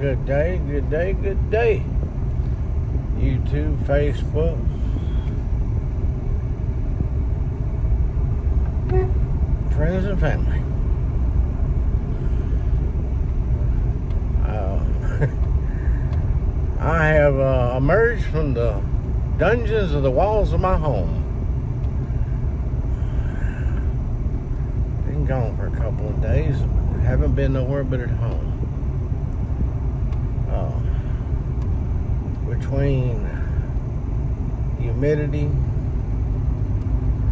Good day, good day, good day. YouTube, Facebook, friends and family. I have emerged from the dungeons of the walls of my home. Been gone for a couple of days. Haven't been nowhere but at home. Between humidity,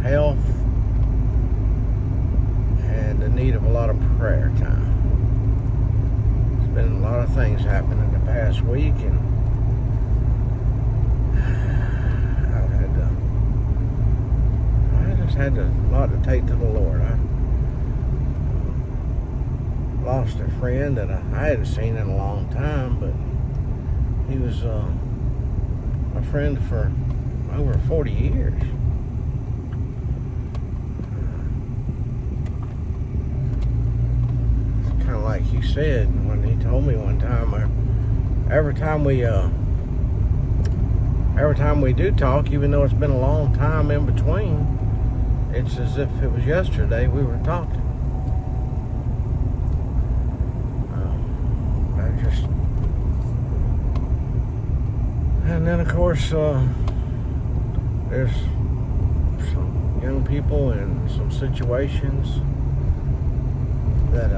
health, and the need of a lot of prayer time. There's been a lot of things happening in the past week, and I just had a lot to take to the Lord. I lost a friend that I hadn't seen in a long time, but he was a friend for over 40 years. It's kind of like he said when he told me one time, every time we do talk, even though it's been a long time in between, it's as if it was yesterday we were talking. And then, of course, there's some young people in some situations that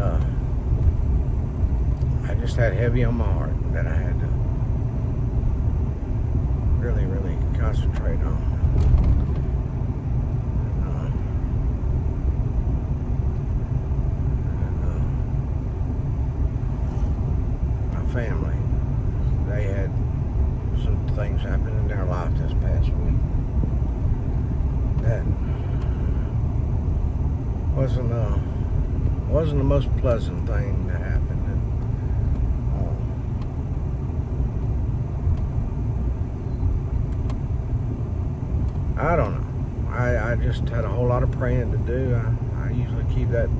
I just had heavy on my heart that I had to really, really concentrate on. My family, they had some things happened in their life this past week that wasn't the most pleasant thing that happened. I don't know. I just had a whole lot of praying to do. I usually keep that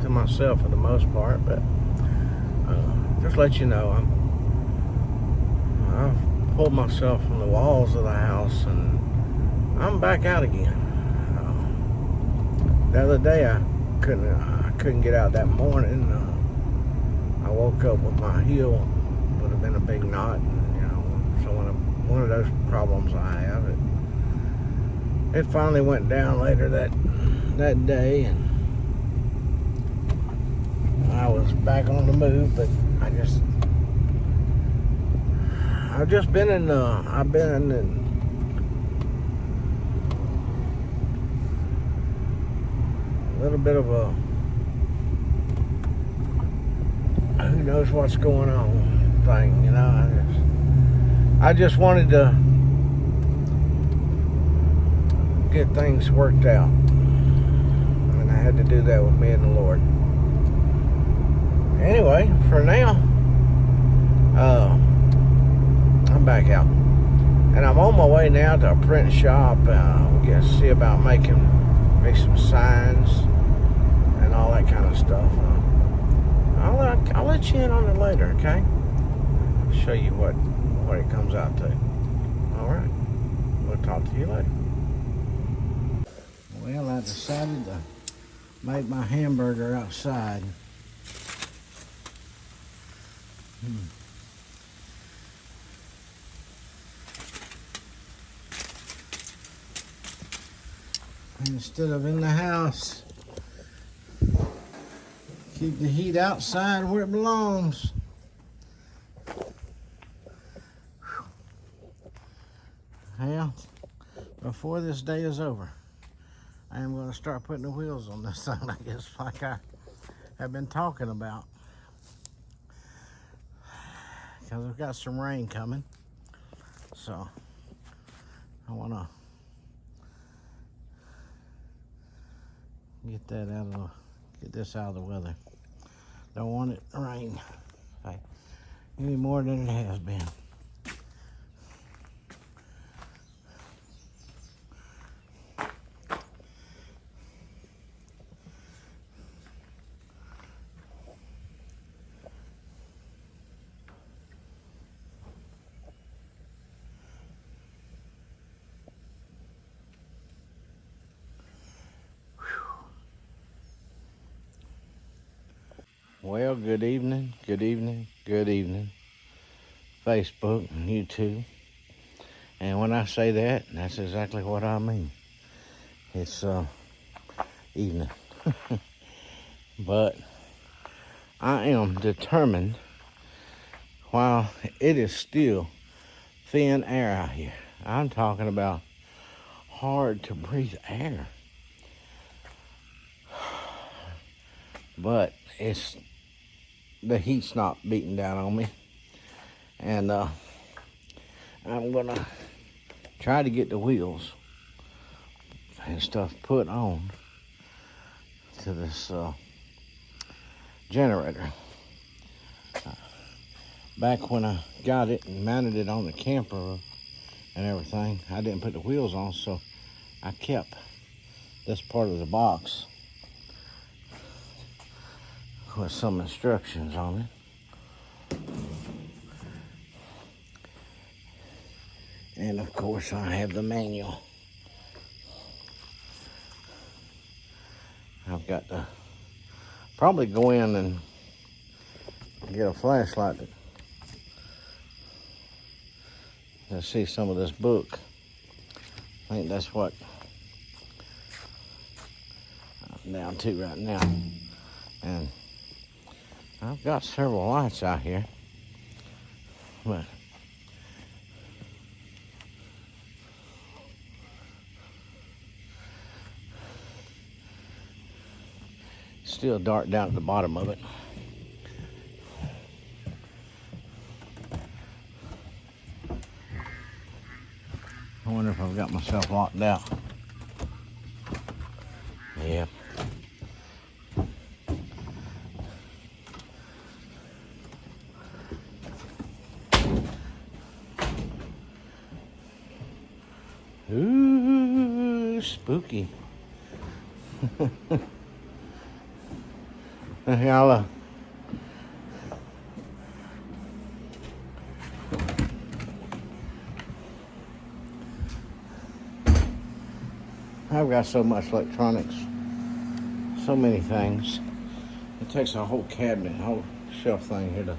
to myself for the most part, but just let you know, I've pulled myself from the walls of the house and I'm back out again. The other day I couldn't get out that morning. I woke up with my heel would have been a big knot, and, so one of those problems I have. It finally went down later that day, and I was back on the move, but I've just been in a little bit of a who knows what's going on thing, I just wanted to get things worked out, and I had to do that with me and the Lord. Anyway, for now, I'm back out, and I'm on my way now to a print shop. We're gonna see about making some signs and all that kind of stuff. I'll let you in on it later, okay? I'll show you what it comes out to. All right, we'll talk to you later. Well, I decided to make my hamburger outside. Instead of in the house. Keep the heat outside where it belongs. Well, before this day is over, I am going to start putting the wheels on this thing, I guess, like I have been talking about. Because we've got some rain coming. So, I want to get this out of the weather. Don't want it to rain any more than it has been. Well, good evening, good evening, good evening, Facebook and YouTube. And when I say that, that's exactly what I mean. It's evening. But I am determined, while it is still thin air out here, I'm talking about hard to breathe air. But the heat's not beating down on me. And I'm gonna try to get the wheels and stuff put on to this generator. Back when I got it and mounted it on the camper and everything, I didn't put the wheels on, so I kept this part of the box with some instructions on it. And of course I have the manual. I've got to probably go in and get a flashlight to see some of this book. I think that's what I'm down to right now. And I've got several lights out here, but it's still dark down at the bottom of it. I wonder if I've got myself locked out. Yep. Ooh, spooky. Y'all, I've got so much electronics, so many things. It takes a whole cabinet, whole shelf thing here to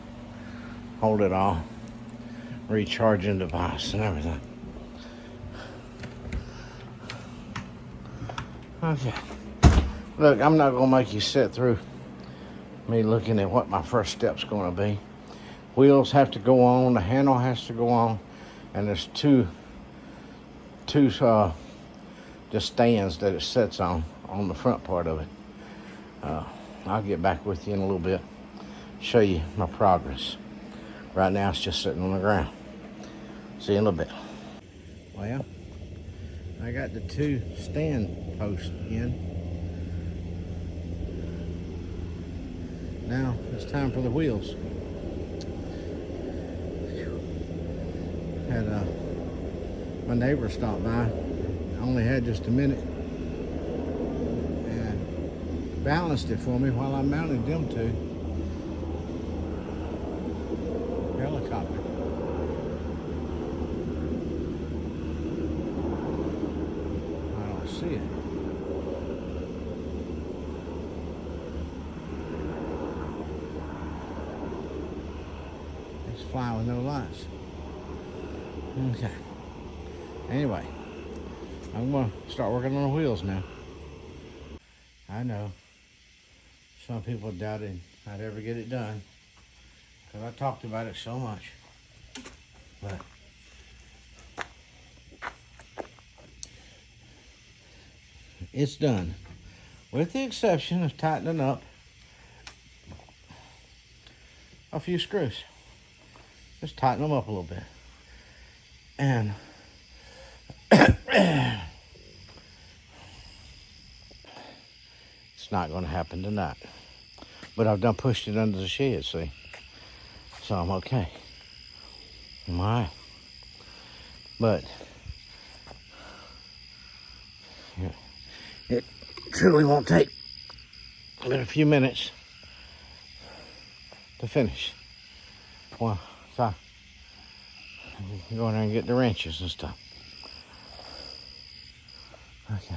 hold it all. Recharging device and everything. Okay. Look, I'm not gonna make you sit through me looking at what my first step's gonna be. Wheels have to go on, the handle has to go on, and there's two just stands that it sits on the front part of it. I'll get back with you in a little bit, show you my progress. Right now it's just sitting on the ground. See you in a little bit. Well, I got the two stand posts in. Now it's time for the wheels. Had my neighbor stop by. I only had just a minute, and balanced it for me while I mounted them two. Helicopter. I don't see it. It's flying with no lights. Okay. Anyway, I'm gonna start working on the wheels now. I know some people doubted I'd ever get it done because I talked about it so much, but it's done, with the exception of tightening up a few screws. Just tighten them up a little bit. And it's not going to happen tonight. But I've done pushed it under the shed, see? So I'm okay. I'm all right. But it truly won't take but a few minutes to finish. Well, so go in there and get the wrenches and stuff. Okay.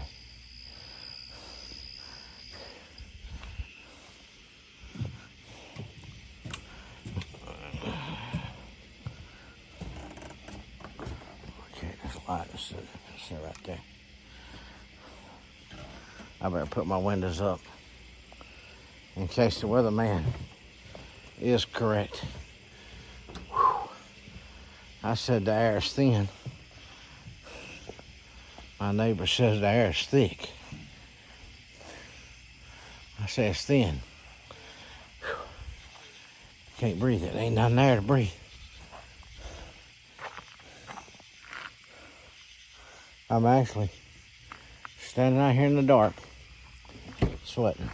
All right, let's sit right there. I better put my windows up in case the weatherman is correct. Whew. I said the air is thin. My neighbor says the air is thick. I say it's thin. Whew. Can't breathe it. Ain't nothing there to breathe. I'm actually standing out here in the dark, sweating.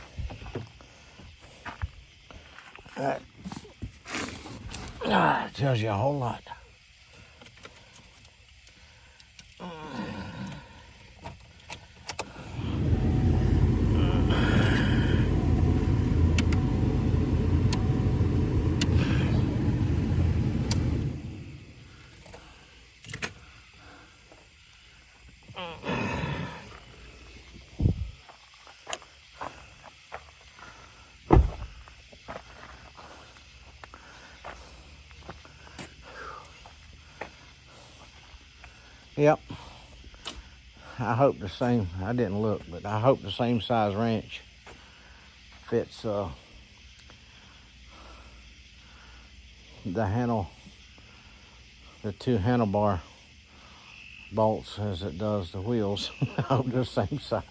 That tells you a whole lot. Yep. I hope the same, I didn't look, but I hope the same size wrench fits the handle, the two handlebar bolts as it does the wheels. I hope they're the same size.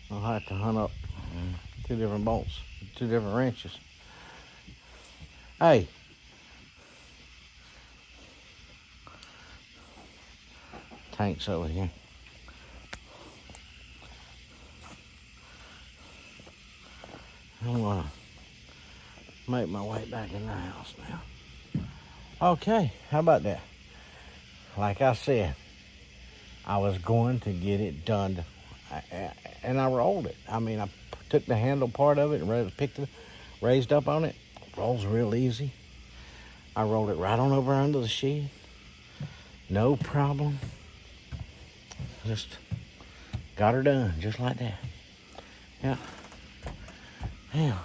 I'll have to hunt up two different bolts, two different wrenches. Hey. Tanks over here. I'm gonna make my way back in the house now. Okay, how about that? Like I said, I was going to get it done, and I rolled it. I mean, I took the handle part of it and raised up on it. Rolls real easy. I rolled it right on over under the shed. No problem. Just got her done, just like that. Yeah. Yeah.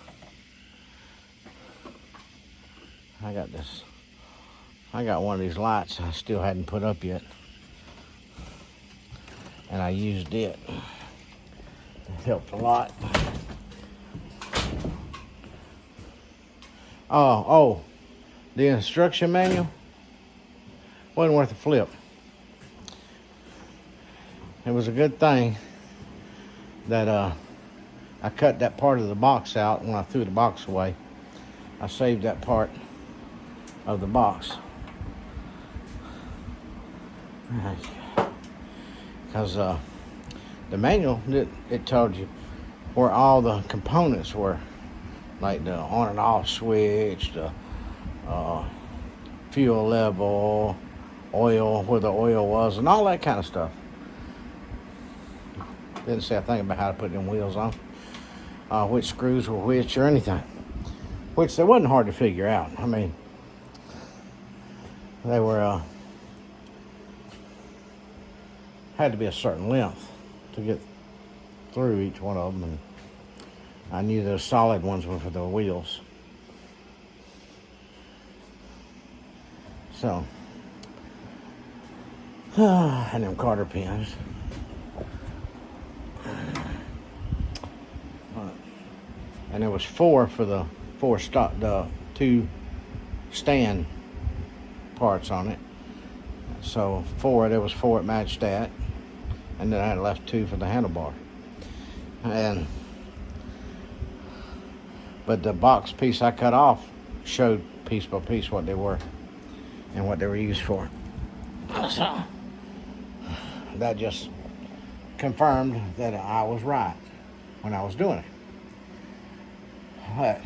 I got one of these lights I still hadn't put up yet. And I used it. It helped a lot. Oh, the instruction manual wasn't worth a flip. It was a good thing that I cut that part of the box out when I threw the box away. I saved that part of the box. Because the manual, it told you where all the components were. Like the on and off switch, the fuel level, oil, where the oil was, and all that kind of stuff. Didn't say a thing about how to put them wheels on, which screws were which or anything. Which they wasn't hard to figure out. I mean, they were had to be a certain length to get through each one of them, and I knew those solid ones were for the wheels. So, and them Carter pins. And there was four for the two stand parts on it. So there was four that matched that. And then I had left two for the handlebar. But the box piece I cut off showed piece by piece what they were and what they were used for. So that just confirmed that I was right when I was doing it. But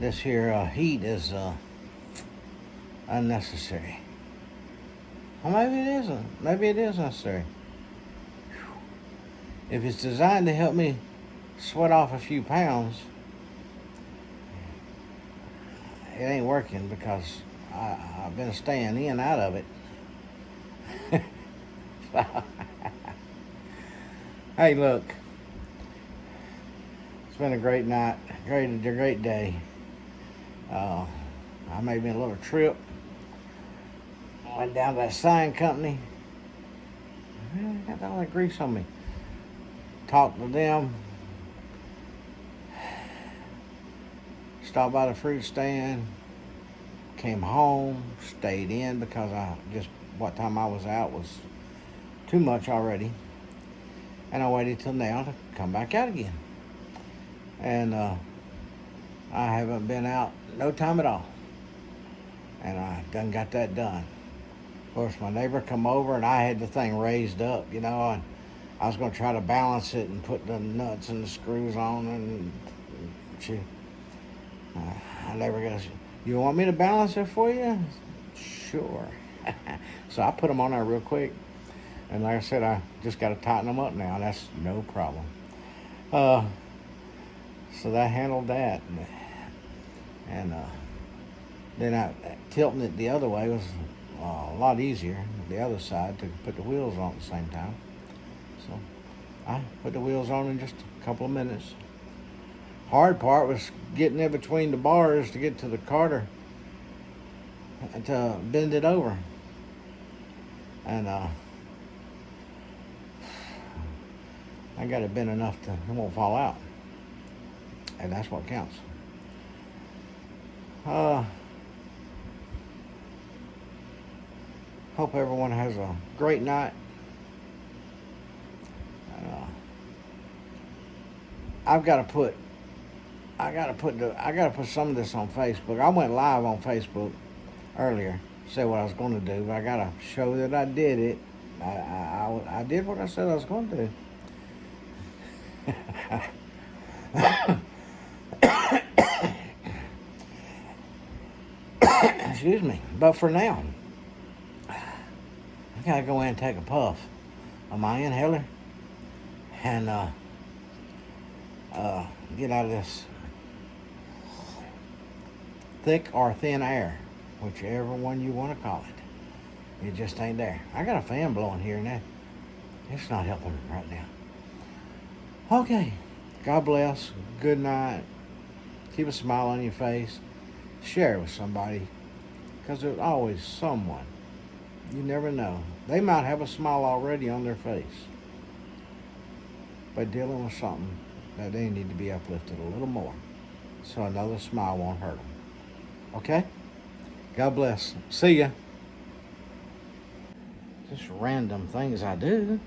this here heat is unnecessary. Well, maybe it isn't. Maybe it is necessary. If it's designed to help me sweat off a few pounds, it ain't working because I've been staying in and out of it. Hey, look. It's been a great night, great day. I made me a little trip. Went down to that sign company. I got all that grease on me. Talked to them. Stopped by the fruit stand. Came home. Stayed in because what time I was out was too much already. And I waited till now to come back out again. And I haven't been out no time at all. And I done got that done. Of course, my neighbor come over and I had the thing raised up, and I was going to try to balance it and put the nuts and the screws on, and my neighbor goes, "You want me to balance it for you?" Sure. So I put them on there real quick. And like I said, I just got to tighten them up now. That's no problem. So that handled that. And then tilting it the other way was a lot easier, the other side, to put the wheels on at the same time. So I put the wheels on in just a couple of minutes. Hard part was getting in between the bars to get to the carter and to bend it over. And I got it bent enough to it won't fall out. And that's what counts. Hope everyone has a great night. I gotta put some of this on Facebook. I went live on Facebook earlier, say what I was going to do, but I gotta show that I did it. I did what I said I was going to do. Excuse me. But for now, I gotta go in and take a puff of my inhaler and get out of this thick or thin air, whichever one you want to call it. It just ain't there. I got a fan blowing here and there. It's not helping right now. Okay. God bless. Good night. Keep a smile on your face. Share it with somebody, because there's always someone. You never know. They might have a smile already on their face, but dealing with something that they need to be uplifted a little more, so another smile won't hurt them. Okay? God bless. See ya. Just random things I do.